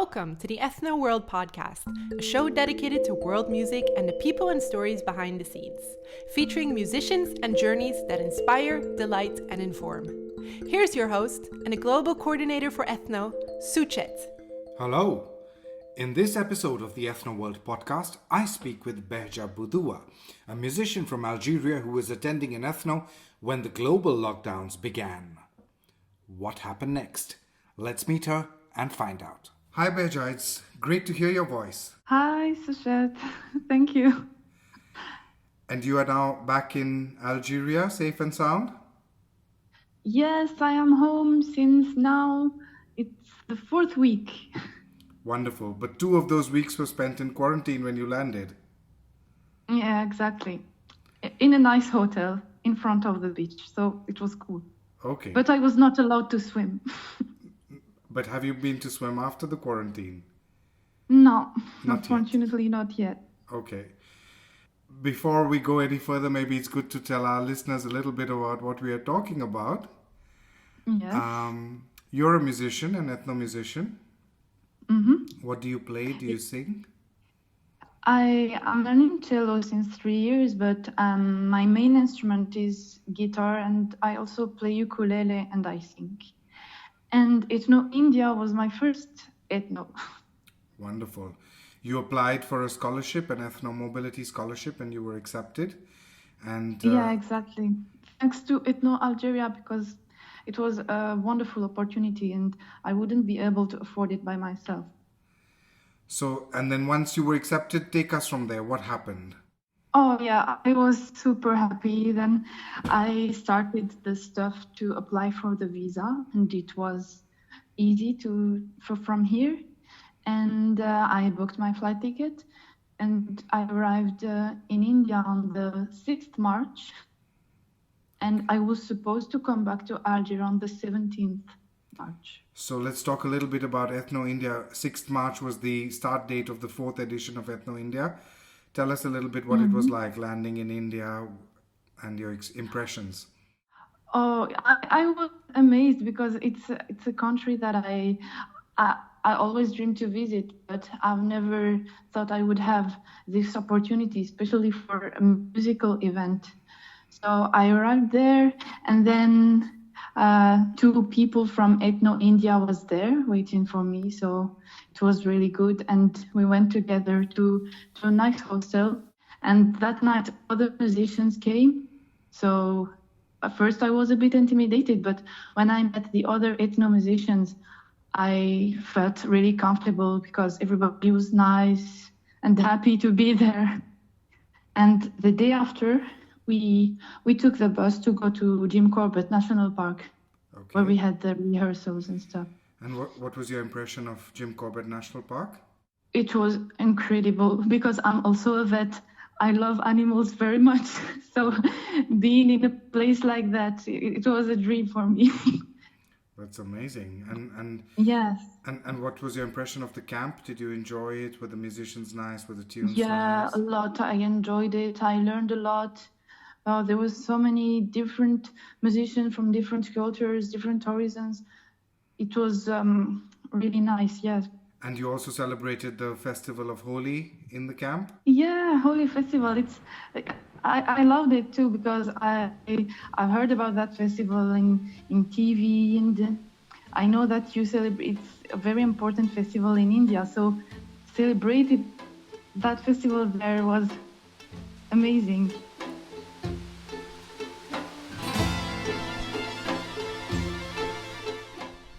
Welcome to the Ethno World Podcast, a show dedicated to world music and the people and stories behind the scenes, featuring musicians and journeys that inspire, delight, and inform. Here's your host and a global coordinator for Ethno, Suchet. Hello. In this episode of the Ethno World Podcast, I speak with Bahdja Boudoua, a musician from Algeria who was attending an Ethno when the global lockdowns began. What happened next? Let's meet her and find out. Hi Bahdja, it's great to hear your voice. Hi Suchet, thank you. And you are now back in Algeria, safe and sound? Yes, I am home since now it's the fourth week. Wonderful, but 2 of those weeks were spent in quarantine when you landed. Yeah, exactly. In a nice hotel in front of the beach, so it was cool. Okay. But I was not allowed to swim. But have you been to swim after the quarantine? No, Not unfortunately not yet. Okay. Before we go any further, maybe it's good to tell our listeners a little bit about what we are talking about. Yes. You're a musician, an ethno musician. Mm-hmm. What do you play? Do you sing? I am learning cello since 3 years, but my main instrument is guitar, and I also play ukulele and I sing. And Ethno India was my first ethno. Wonderful. You applied for a scholarship, an ethno mobility scholarship, and you were accepted. And Yeah, exactly. Thanks to Ethno Algeria, because it was a wonderful opportunity and I wouldn't be able to afford it by myself. So, and then once you were accepted, take us from there. What happened? Oh yeah, I was super happy. Then I started the stuff to apply for the visa, and it was easy from here. And I booked my flight ticket, and I arrived in India on the 6th March. And I was supposed to come back to Algeria on the 17th March. So let's talk a little bit about Ethno India. 6th March was the start date of the 4th edition of Ethno India. Tell us a little bit what it was like landing in India and your impressions. Oh, I was amazed because it's a country that I always dreamed to visit, but I've never thought I would have this opportunity, especially for a musical event. So I arrived there, and then 2 people from Ethno India was there waiting for me. So it was really good, and we went together to a nice hostel. And that night, other musicians came. So at first I was a bit intimidated, but when I met the other ethno musicians, I felt really comfortable because everybody was nice and happy to be there. And the day after, we took the bus to go to Jim Corbett National Park, Okay. where we had the rehearsals and stuff. And what was your impression of Jim Corbett National Park? It was incredible because I'm also a vet. I love animals very much. So being in a place like that, it was a dream for me. That's amazing. And Yes. And what was your impression of the camp? Did you enjoy it? Were the musicians nice? Were the tunes Yeah, nice? a lot. I enjoyed it. I learned a lot. There was so many different musicians from different cultures, different horizons. It was really nice, yes. And you also celebrated the festival of Holi in the camp? Yeah, Holy Festival. I loved it too because I've heard about that festival in TV, and I know that you celebrate. It's a very important festival in India. So celebrated that festival there was amazing.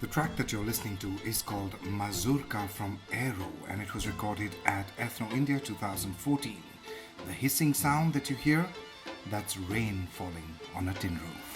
The track that you're listening to is called Mazurka from Aero, and it was recorded at Ethno India 2014. The hissing sound that you hear, that's rain falling on a tin roof.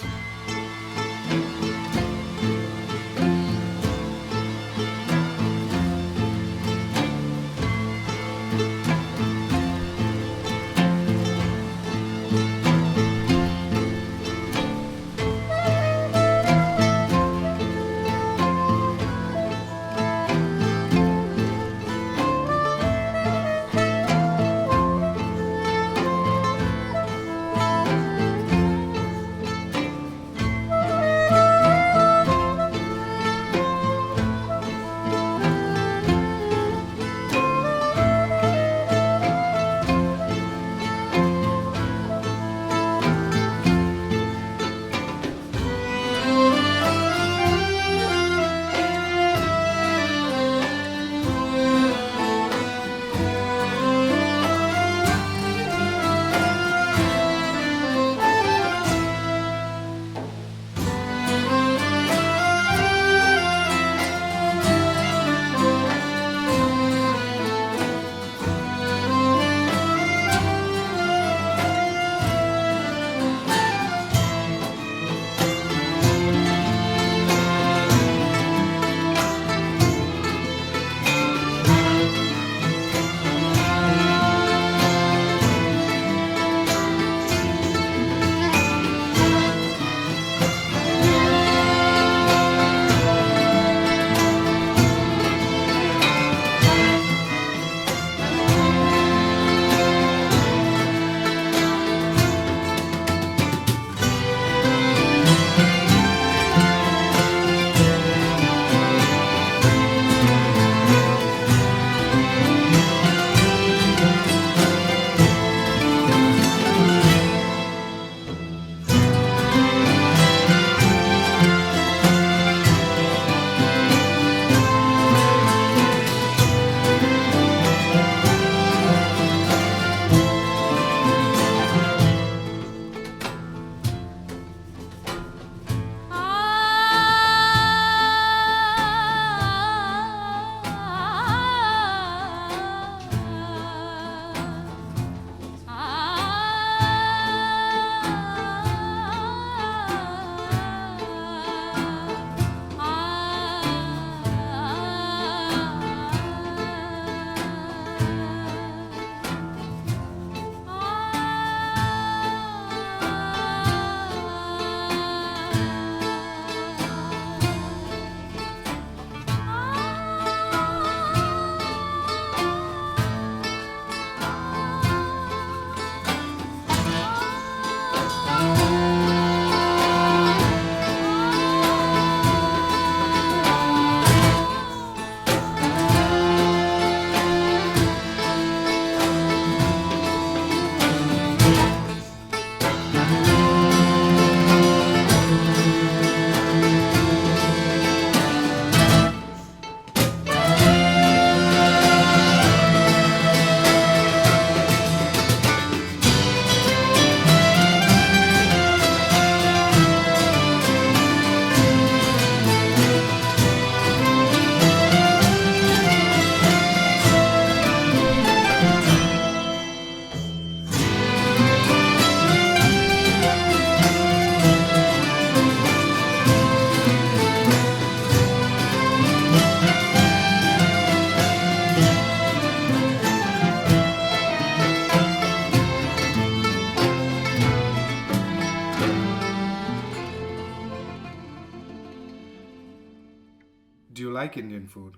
Do you like Indian food?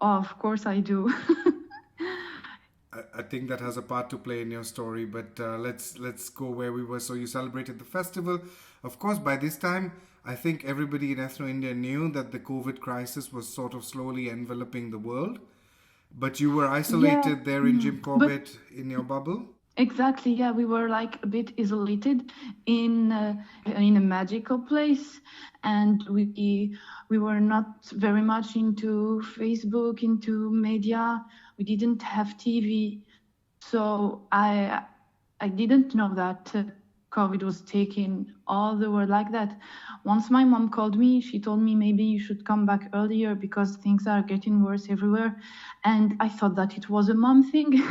Oh, of course I do. I think that has a part to play in your story, but let's go where we were. So you celebrated the festival. Of course, by this time, I think everybody in Ethno India knew that the COVID crisis was sort of slowly enveloping the world. But you were isolated there in Jim Corbett in your bubble? Exactly, yeah, we were like a bit isolated in a magical place, and we were not very much into Facebook, into media. We didn't have TV, so I didn't know that COVID was taking all the world like that. Once my mom called me, she told me maybe you should come back earlier because things are getting worse everywhere, and I thought that it was a mom thing.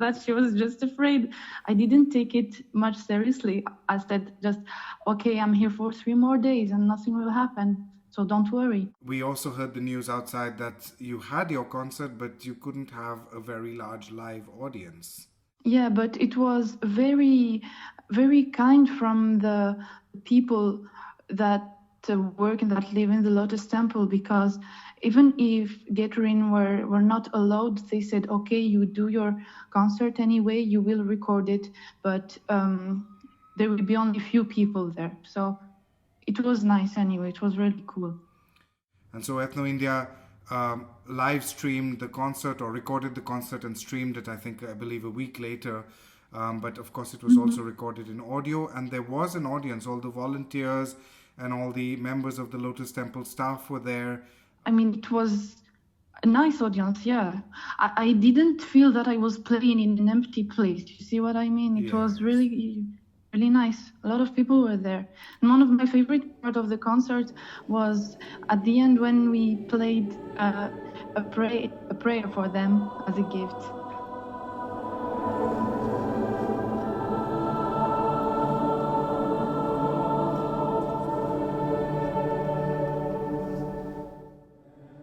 That she was just afraid. I didn't take it much seriously. I said just, okay, I'm here for 3 more days and nothing will happen, so don't worry. We also heard the news outside that you had your concert, but you couldn't have a very large live audience. Yeah, but it was very, very kind from the people that work and that live in the Lotus Temple, because even if gathering were not allowed, they said, okay, you do your concert anyway, you will record it, but there will be only few people there. So it was nice anyway, it was really cool. And so Ethno India live streamed the concert or recorded the concert and streamed it, I believe a week later. But of course it was also recorded in audio, and there was an audience. All the volunteers and all the members of the Lotus Temple staff were there. I mean, it was a nice audience, yeah. I didn't feel that I was playing in an empty place. You see what I mean? It was really, really nice. A lot of people were there. And one of my favorite part of the concert was at the end when we played a prayer for them as a gift.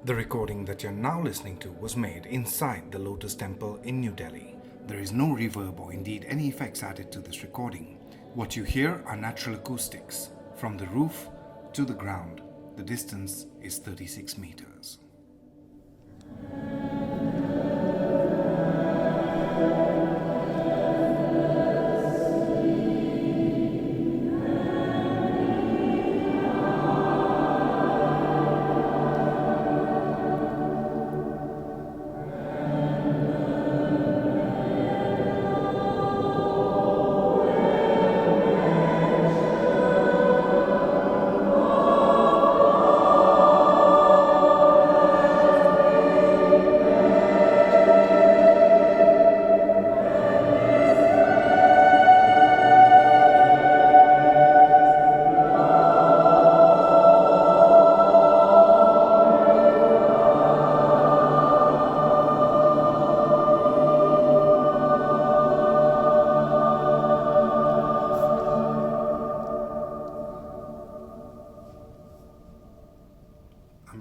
The recording that you're now listening to was made inside the Lotus Temple in New Delhi. There is no reverb or indeed any effects added to this recording. What you hear are natural acoustics. From the roof to the ground, the distance is 36 meters.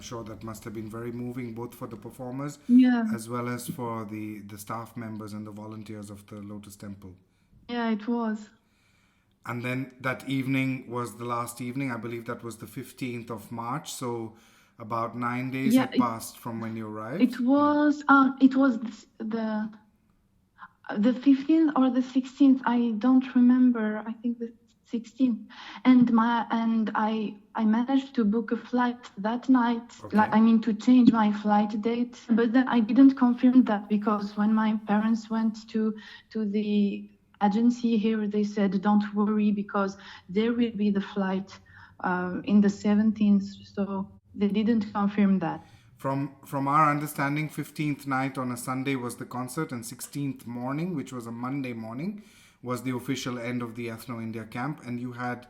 Sure, that must have been very moving both for the performers as well as for the staff members and the volunteers of the Lotus Temple. Yeah, it was. And then that evening was the last evening. I believe that was the 15th of March. So about 9 days had passed from when you arrived. It was the 15th or the 16th. I don't remember. I think the 16th. And I managed to book a flight that night. Okay. To change my flight date. But then I didn't confirm that because when my parents went to the agency here, they said, don't worry because there will be the flight in the 17th. So they didn't confirm that. From our understanding, 15th night on a Sunday was the concert, and 16th morning, which was a Monday morning, was the official end of the Ethno India camp, and you had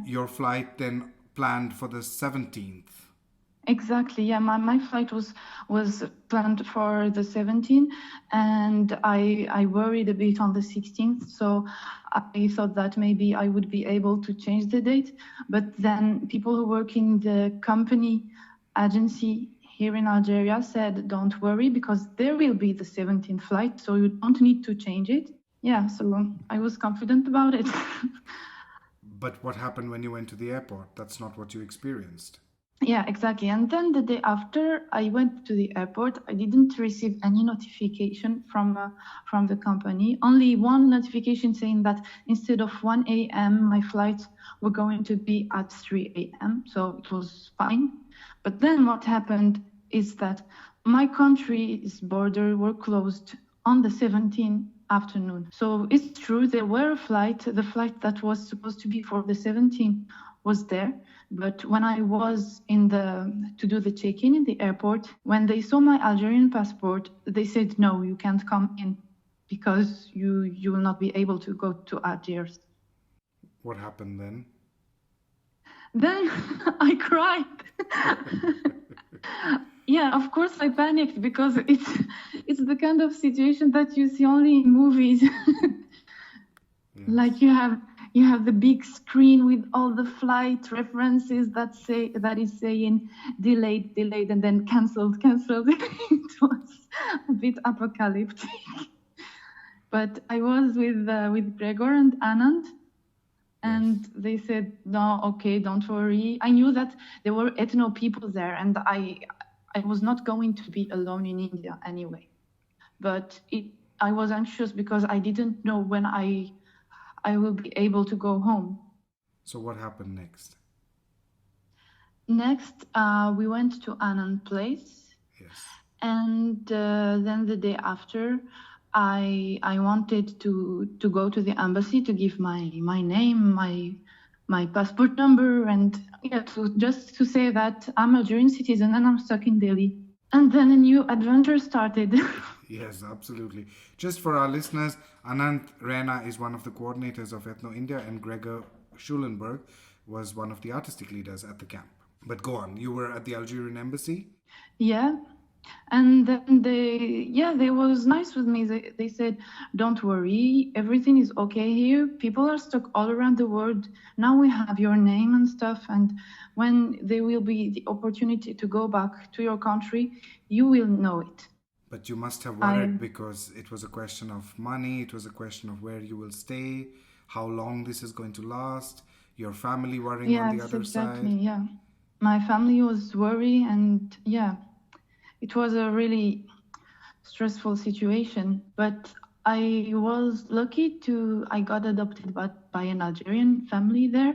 your flight then planned for the 17th. Exactly, yeah. My flight was planned for the 17th, and I worried a bit on the 16th, so I thought that maybe I would be able to change the date. But then people who work in the company agency here in Algeria said, don't worry, because there will be the 17th flight, so you don't need to change it. Yeah, so I was confident about it. But what happened when you went to the airport? That's not what you experienced. Yeah, exactly. And then the day after I went to the airport, I didn't receive any notification from the company. Only one notification saying that instead of 1 a.m., my flights were going to be at 3 a.m. So it was fine. But then what happened is that my country's border were closed on the 17th afternoon. So it's true, there were the flight that was supposed to be for the 17th was there. But when I was to do the check-in in the airport, when they saw my Algerian passport, they said, no, you can't come in because you will not be able to go to Algiers. What happened then? Then I cried. Yeah, of course I panicked because it's the kind of situation that you see only in movies. Yes. Like you have the big screen with all the flight references that is saying delayed, and then cancelled. It was a bit apocalyptic. But I was with Gregor and Anand, and they said, no, okay, don't worry. I knew that there were ethno people there, and I was not going to be alone in India anyway. But I was anxious because I didn't know when I will be able to go home. So what happened next? Next, we went to Anand's place. Yes. And then the day after, I wanted to go to the embassy to give my name, my passport number, and just to say that I'm an Algerian citizen and I'm stuck in Delhi. And then a new adventure started. Yes, absolutely. Just for our listeners, Anand Raina is one of the coordinators of Ethno India, and Gregor Schulenberg was one of the artistic leaders at the camp. But go on, you were at the Algerian embassy? Yeah. And then they was nice with me. They said, don't worry, everything is okay here. People are stuck all around the world. Now we have your name and stuff. And when there will be the opportunity to go back to your country, you will know it. But you must have worried because it was a question of money. It was a question of where you will stay, how long this is going to last, your family worrying on the other side. Yeah. My family was worried, and it was a really stressful situation, but I was lucky I got adopted by an Algerian family there.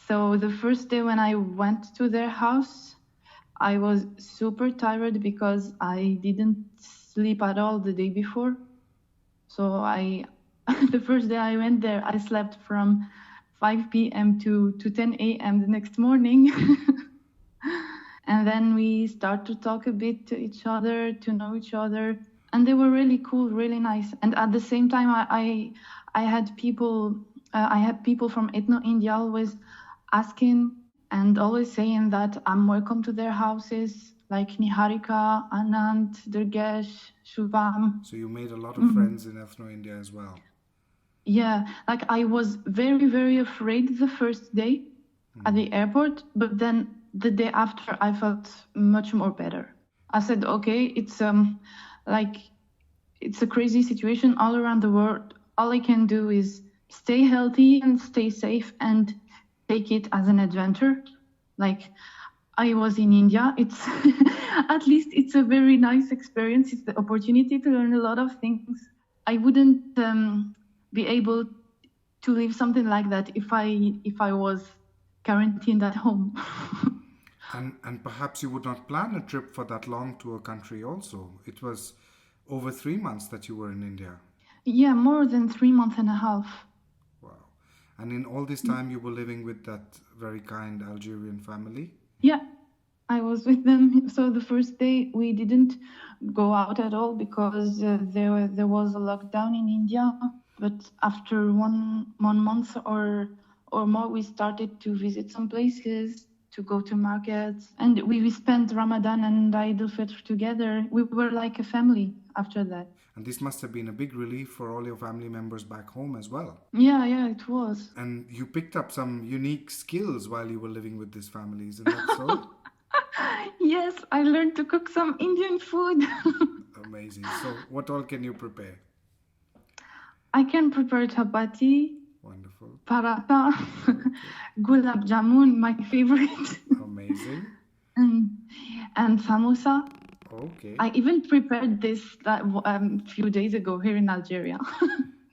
So the first day when I went to their house, I was super tired because I didn't sleep at all the day before. So the first day I went there, I slept from 5 p.m. to 10 a.m. the next morning. And then we start to talk a bit to each other, to know each other. And they were really cool, really nice. And at the same time, I had people from Ethno India always asking and always saying that I'm welcome to their houses, like Niharika, Anand, Durgesh, Shubham. So you made a lot of friends in Ethno India as well. Yeah, like I was very, very afraid the first day at the airport, but then the day after, I felt much more better. I said, okay, it's a crazy situation all around the world. All I can do is stay healthy and stay safe and take it as an adventure. Like I was in India. It's at least it's a very nice experience. It's the opportunity to learn a lot of things. I wouldn't be able to live something like that if I was quarantined at home. And perhaps you would not plan a trip for that long to a country also. It was over 3 months that you were in India. Yeah, more than 3 months and a half. Wow. And in all this time you were living with that very kind Algerian family? Yeah, I was with them. So the first day we didn't go out at all because there was a lockdown in India. But after one month or more, we started to visit some places, to go to markets, and we spent Ramadan and Eid al-Fitr together. We were like a family after that. And this must have been a big relief for all your family members back home as well. Yeah, it was. And you picked up some unique skills while you were living with this family, isn't that so? Yes, I learned to cook some Indian food. Amazing. So what all can you prepare? I can prepare chapati. Wonderful. Paratha, gulab jamun, my favorite. Amazing. and samosa. Okay. I even prepared this few days ago here in Algeria.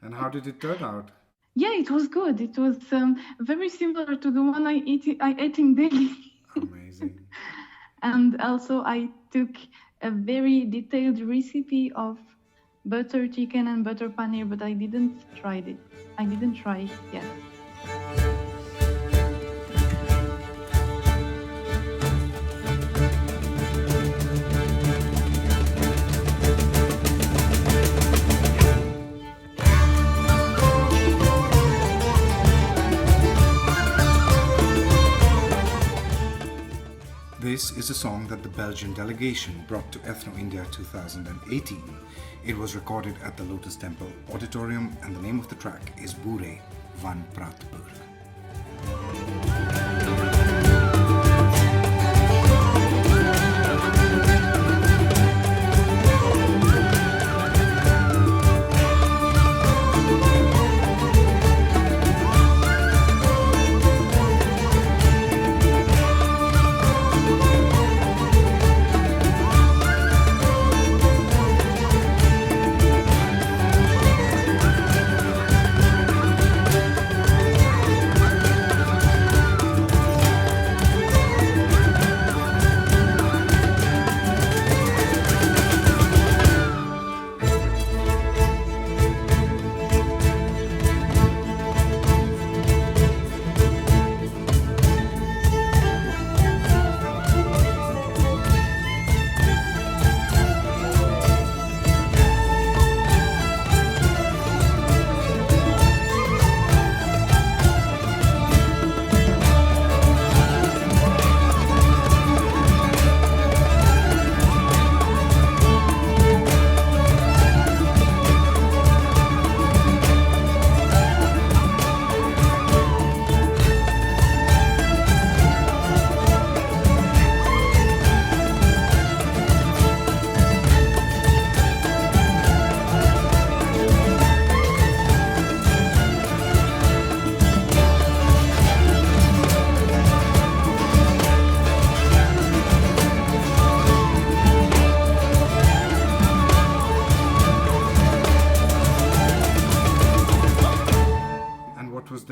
And how did it turn out? Yeah, it was good. It was very similar to the one I ate in Delhi. Amazing. And also I took a very detailed recipe of butter chicken and butter paneer, but I didn't try it. I didn't try it yet. This is a song that the Belgian delegation brought to Ethno India 2018. It was recorded at the Lotus Temple Auditorium, and the name of the track is Bouree van Praetburg.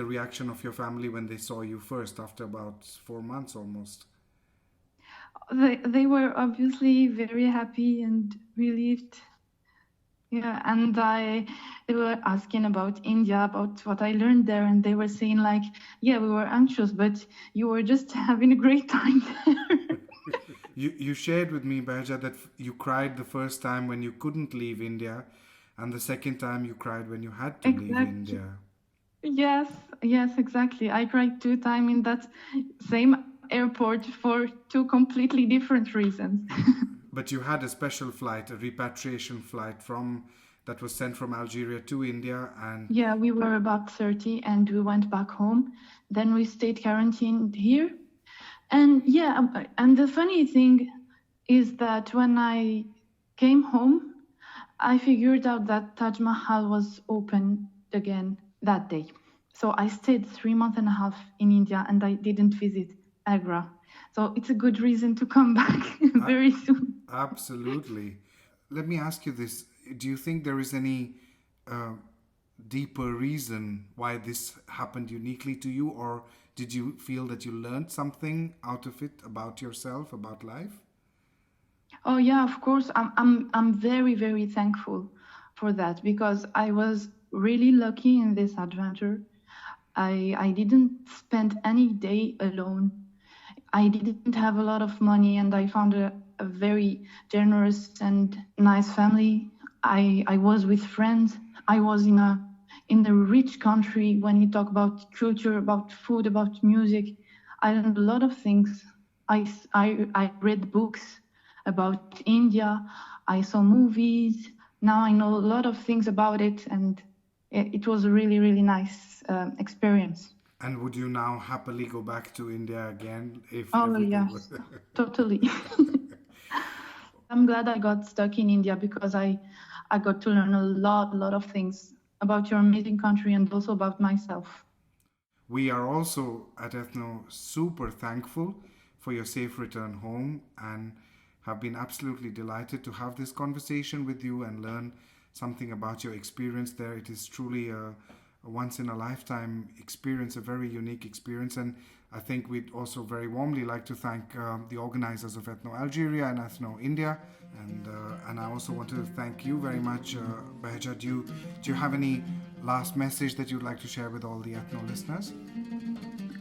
Reaction of your family when they saw you first after about 4 months almost? They were obviously very happy and relieved. Yeah, and they were asking about India, about what I learned there, and they were saying like, yeah, we were anxious, but you were just having a great time there. You shared with me, Bahdja, that you cried the first time when you couldn't leave India, and the second time you cried when you had to leave India. Yes, exactly. I cried 2 times in that same airport for 2 completely different reasons. But you had a special flight, a repatriation flight that was sent from Algeria to India, and yeah, we were about 30 and we went back home. Then we stayed quarantined here. And yeah, and the funny thing is that when I came home, I figured out that Taj Mahal was open again that day. So I stayed 3 months and a half in India and I didn't visit Agra. So it's a good reason to come back very soon. Absolutely. Let me ask you this. Do you think there is any deeper reason why this happened uniquely to you, or did you feel that you learned something out of it about yourself, about life? Oh yeah, of course. I'm very, very thankful for that, because I was really lucky in this adventure. I didn't spend any day alone. I didn't have a lot of money, and I found a very generous and nice family. I was with friends. I was in a rich country. When you talk about culture, about food, about music, I learned a lot of things. I read books about India. I saw movies. Now I know a lot of things about it, and it was a really, really nice experience. And would you now happily go back to India again? Yes, totally. I'm glad I got stuck in India, because I got to learn a lot of things about your amazing country and also about myself. We are also at Ethno super thankful for your safe return home, and have been absolutely delighted to have this conversation with you and learn something about your experience there. It is truly a once-in-a-lifetime experience, a very unique experience. And I think we'd also very warmly like to thank the organizers of Ethno Algeria and Ethno India. And I also want to thank you very much, Bahdja. Do you have any last message that you'd like to share with all the Ethno listeners?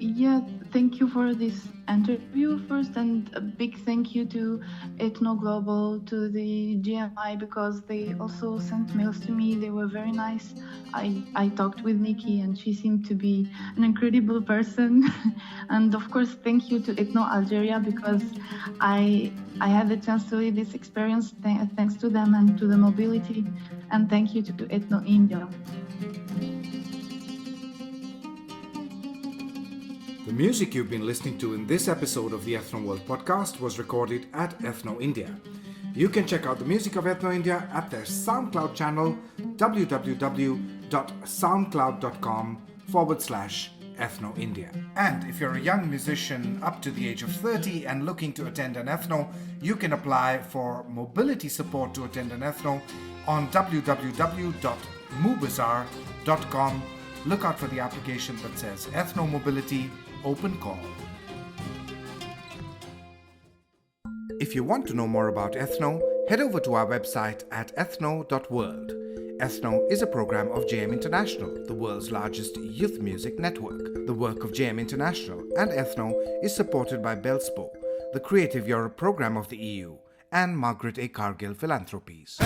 Yeah, thank you for this interview first, and a big thank you to Ethno Global, to the GMI, because they also sent mails to me. They were very nice. I talked with Nikki, and she seemed to be an incredible person. And of course, thank you to Ethno Algeria, because I had the chance to lead this experience thanks to them and to the mobility. And thank you to Ethno India. The music you've been listening to in this episode of the Ethno World Podcast was recorded at Ethno India. You can check out the music of Ethno India at their SoundCloud channel, www.soundcloud.com/Ethno India. And if you're a young musician up to the age of 30 and looking to attend an Ethno, you can apply for mobility support to attend an Ethno on www.mubazar.com. Look out for the application that says Ethno Mobility Open Call. If you want to know more about Ethno, head over to our website at ethno.world. Ethno is a program of JM International, the world's largest youth music network. The work of JM International and Ethno is supported by Belspo, the Creative Europe program of the EU, and Margaret A. Cargill Philanthropies.